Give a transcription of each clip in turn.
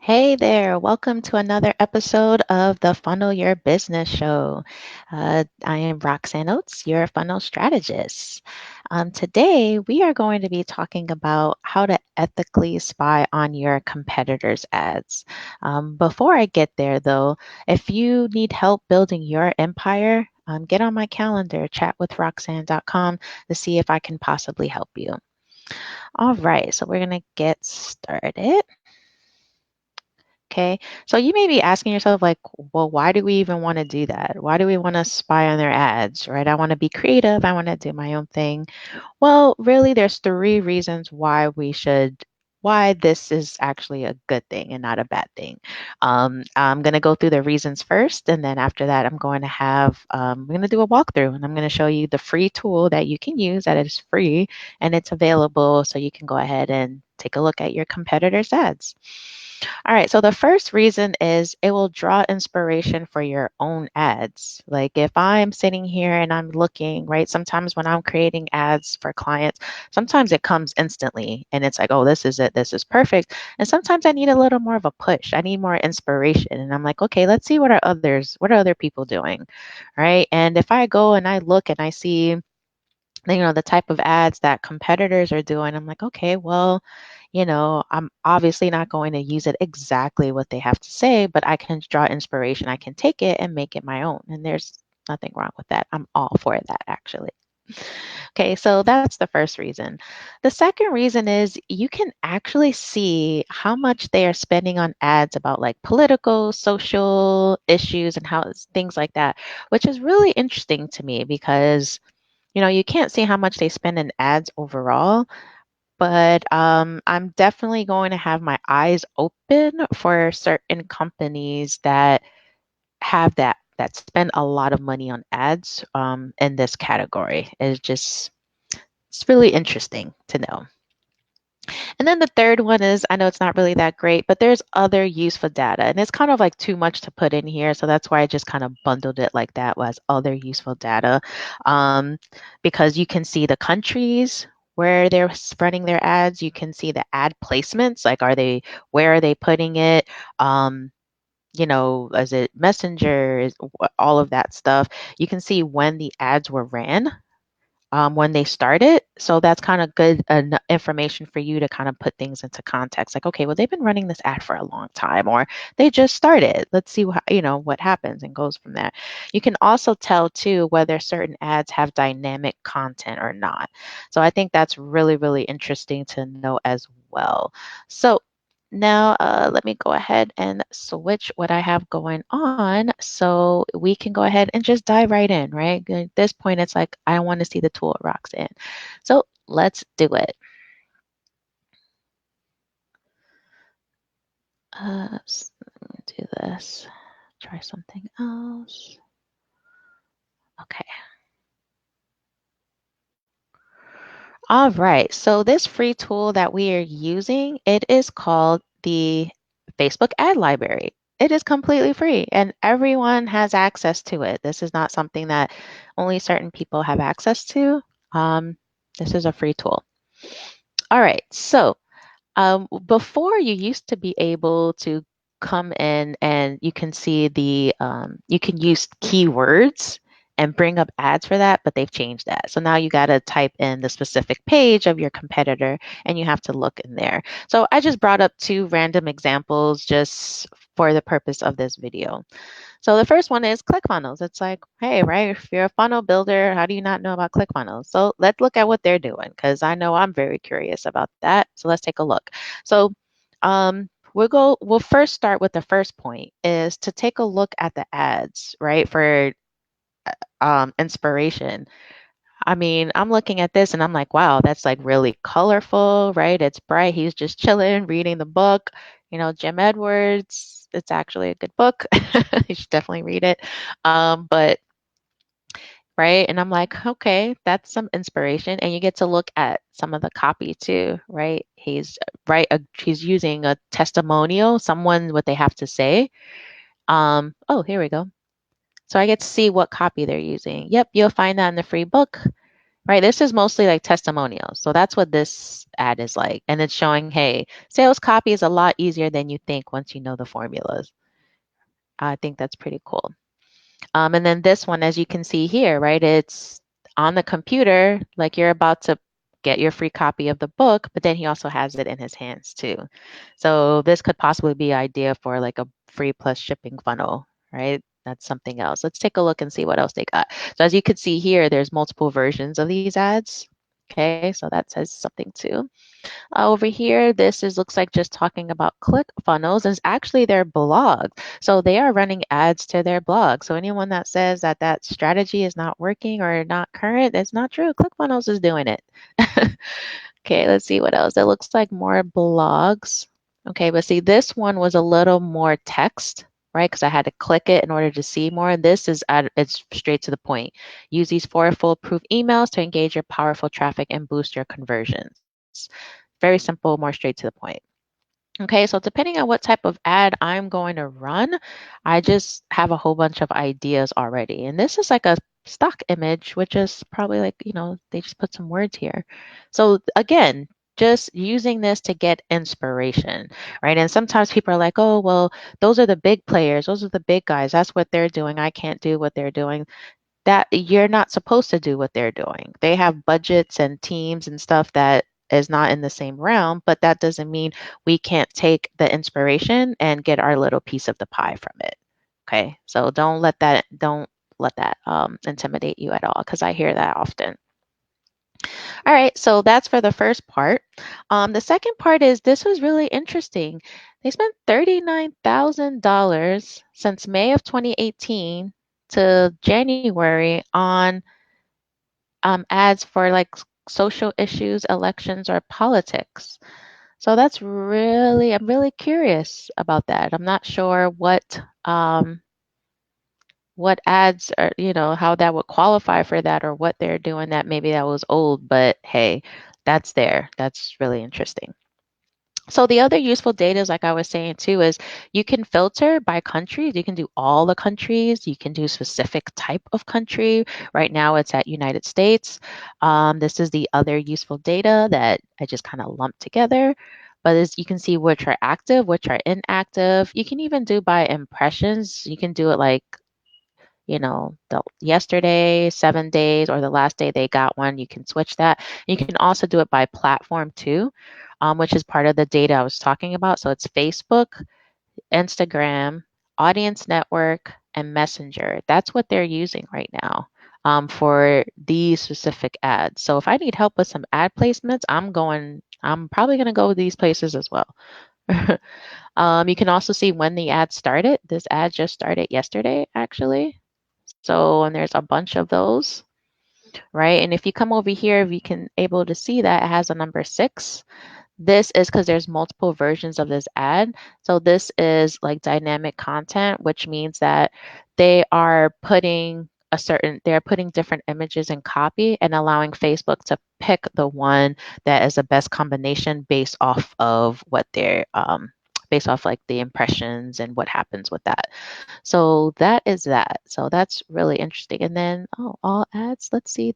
Hey there, welcome to another episode of the Funnel Your Business Show. I am Roxanne Oates, your funnel strategist. Today, we are going to be talking about how to ethically spy on your competitors' ads. Before I get there, though, if you need help building your empire, get on my calendar, chatwithroxanne.com, to see if I can possibly help you. All right, so we're going to get started. Okay. So you may be asking yourself, like, well, why do we even want to do that? Why do we want to spy on their ads, right? I want to be creative. I want to do my own thing. Well, really, there's three reasons why this is actually a good thing and not a bad thing. I'm going to go through the reasons first, and then after that, we're going to do a walkthrough, and I'm going to show you the free tool that you can use that is free and it's available, so you can go ahead and take a look at your competitors' ads. All right, so the first reason is it will draw inspiration for your own ads. Like if I'm sitting here and I'm looking, right? Sometimes when I'm creating ads for clients, sometimes it comes instantly and it's like, oh, this is it, this is perfect. And sometimes I need a little more of a push. I need more inspiration. And I'm like, okay, let's see what are other people doing? Right. And if I go and I look and I see the type of ads that competitors are doing, I'm like, okay, well, I'm obviously not going to use it exactly what they have to say, but I can draw inspiration. I can take it and make it my own. And there's nothing wrong with that. I'm all for that, actually. Okay, so that's the first reason. The second reason is you can actually see how much they are spending on ads about like political, social issues and things like that, which is really interesting to me because you can't see how much they spend in ads overall, but I'm definitely going to have my eyes open for certain companies that have that spend a lot of money on ads in this category. It's really interesting to know. And then the third one is I know it's not really that great, but there's other useful data. And it's kind of like too much to put in here. So that's why I just kind of bundled it like that was other useful data. Um, because you can see the countries where they're spreading their ads. You can see the ad placements, like where are they putting it? Is it Messenger, all of that stuff. You can see when the ads were ran when they started. So that's kind of good information for you to kind of put things into context. Like, okay, well, they've been running this ad for a long time, or they just started. Let's see what happens and goes from there. You can also tell too whether certain ads have dynamic content or not. So I think that's really, really interesting to know as well. So now, let me go ahead and switch what I have going on so we can go ahead and just dive right in, right? At this point, it's like, I want to see the tool it rocks in. So let's do it. Let me do this. Try something else. Okay. All right. So this free tool that we are using, it is called the Facebook Ad Library. It is completely free and everyone has access to it. This is not something that only certain people have access to. Um, this is a free tool. All right. So before you used to be able to come in and you can see you can use keywords and bring up ads for that, but they've changed that. So now you got to type in the specific page of your competitor and you have to look in there. So I just brought up two random examples just for the purpose of this video. So the first one is ClickFunnels. It's like, hey, right, if you're a funnel builder, how do you not know about ClickFunnels? So let's look at what they're doing because I know I'm very curious about that. So let's take a look. So we'll first start with the first point is to take a look at the ads, right, for inspiration. I mean, I'm looking at this and I'm like, wow, that's like really colorful, right? It's bright. He's just chilling, reading the book. Jim Edwards, it's actually a good book. You should definitely read it. But right, and I'm like, okay, that's some inspiration, and you get to look at some of the copy too, right? He's using a testimonial, someone what they have to say. Oh, here we go. So I get to see what copy they're using. Yep, you'll find that in the free book. right? This is mostly like testimonials. So that's what this ad is like. And it's showing, hey, sales copy is a lot easier than you think once you know the formulas. I think that's pretty cool. And then this one, as you can see here, right, it's on the computer, like you're about to get your free copy of the book, but then he also has it in his hands too. So this could possibly be an idea for like a free plus shipping funnel, right? That's something else. Let's take a look and see what else they got. So as you can see here, there's multiple versions of these ads. Okay, so that says something too. Over here, this is looks like just talking about ClickFunnels. It's actually their blog. So they are running ads to their blog. So anyone that says that that strategy is not working or not current, it's not true. ClickFunnels is doing it. Okay, let's see what else. It looks like more blogs. Okay, but see, this one was a little more text, right? Because I had to click it in order to see more. This is it's straight to the point. Use these 4 foolproof emails to engage your powerful traffic and boost your conversions. Very simple, more straight to the point. Okay, so depending on what type of ad I'm going to run, I just have a whole bunch of ideas already. And this is like a stock image, which is probably like, they just put some words here. So again, just using this to get inspiration, right? And sometimes people are like, oh, well, those are the big players, those are the big guys. That's what they're doing. I can't do what they're doing. That you're not supposed to do what they're doing. They have budgets and teams and stuff that is not in the same realm, but that doesn't mean we can't take the inspiration and get our little piece of the pie from it. Okay. So don't let that intimidate you at all, because I hear that often. All right, so that's for the first part. The second part is this was really interesting. They spent $39,000 since May of 2018 to January on ads for like social issues, elections, or politics. So that's I'm really curious about that. I'm not sure what ads are, how that would qualify for that, or what they're doing that maybe that was old, but hey, that's there. That's really interesting. So the other useful data is, like I was saying too, is you can filter by countries. You can do all the countries. You can do specific type of country. Right now it's at United States. This is the other useful data that I just kind of lumped together. But as you can see which are active, which are inactive. You can even do by impressions. You can do it like, the yesterday, 7 days, or the last day they got one. You can switch that. You can also do it by platform too, which is part of the data I was talking about. So it's Facebook, Instagram, Audience Network, and Messenger. That's what they're using right now for these specific ads. So if I need help with some ad placements, I'm probably going to go with these places as well. You can also see when the ad started. This ad just started yesterday, actually. So, and there's a bunch of those, right? And if you come over here, you can able to see that it has a number 6. This is because there's multiple versions of this ad. So this is like dynamic content, which means that they're putting different images and copy and allowing Facebook to pick the one that is the best combination based off like the impressions and what happens with that. So that is that. So that's really interesting. And then, all ads. See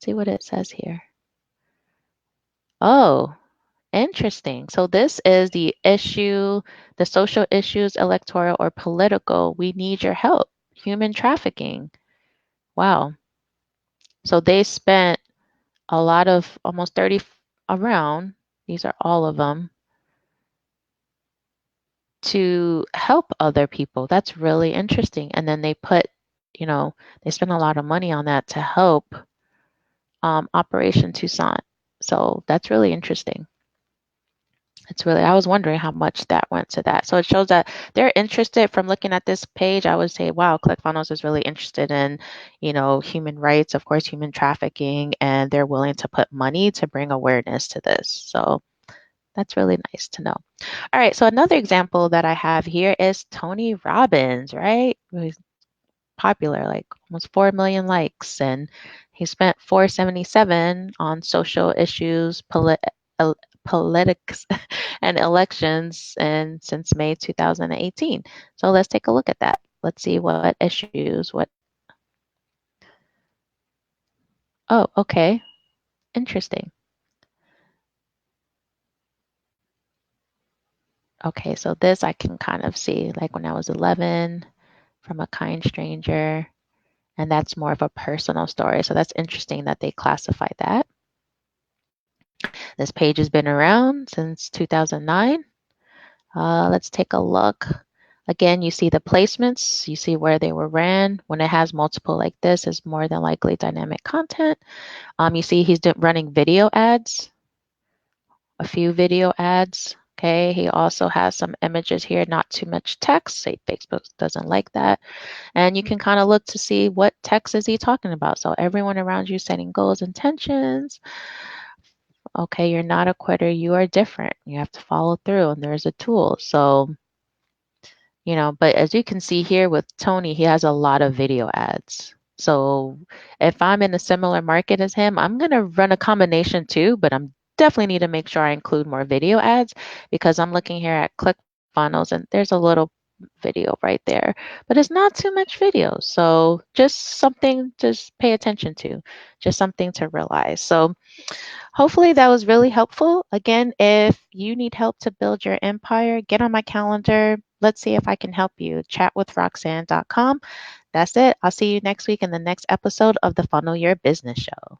what it says here. Oh, interesting. So this is the social issues, electoral or political. We need your help. Human trafficking. Wow. So they spent a lot of almost 30 around, these are all of them, to help other people. That's really interesting. And then they spend a lot of money on that to help Operation Toussaint. So that's really interesting. I was wondering how much that went to that. So it shows that they're interested. From looking at this page, I would say, wow, ClickFunnels is really interested in, human rights, of course, human trafficking, and they're willing to put money to bring awareness to this. So that's really nice to know. All right, so another example that I have here is Tony Robbins, right? Who's popular, like almost 4 million likes, and he spent 477 on social issues, politics, and elections, and since May 2018. So let's take a look at that. Let's see what issues. Oh, okay. Interesting. Okay, so this I can kind of see, like when I was 11, from a kind stranger, and that's more of a personal story. So that's interesting that they classified that. This page has been around since 2009. Let's take a look. Again, you see the placements, you see where they were ran. When it has multiple like this, it's more than likely dynamic content. You see he's running video ads, a few video ads. Okay, he also has some images here, not too much text. Say Facebook doesn't like that. And you can kind of look to see what text is he talking about. So everyone around you setting goals, intentions. Okay, you're not a quitter. You are different. You have to follow through, and there's a tool. So but as you can see here with Tony, he has a lot of video ads. So if I'm in a similar market as him, I'm going to run a combination too, but I'm definitely need to make sure I include more video ads because I'm looking here at ClickFunnels and there's a little video right there, but it's not too much video. So just something to pay attention to, just something to realize. So hopefully that was really helpful. Again, if you need help to build your empire, get on my calendar. Let's see if I can help you. Chatwithroxanne.com. That's it. I'll see you next week in the next episode of the Funnel Your Business Show.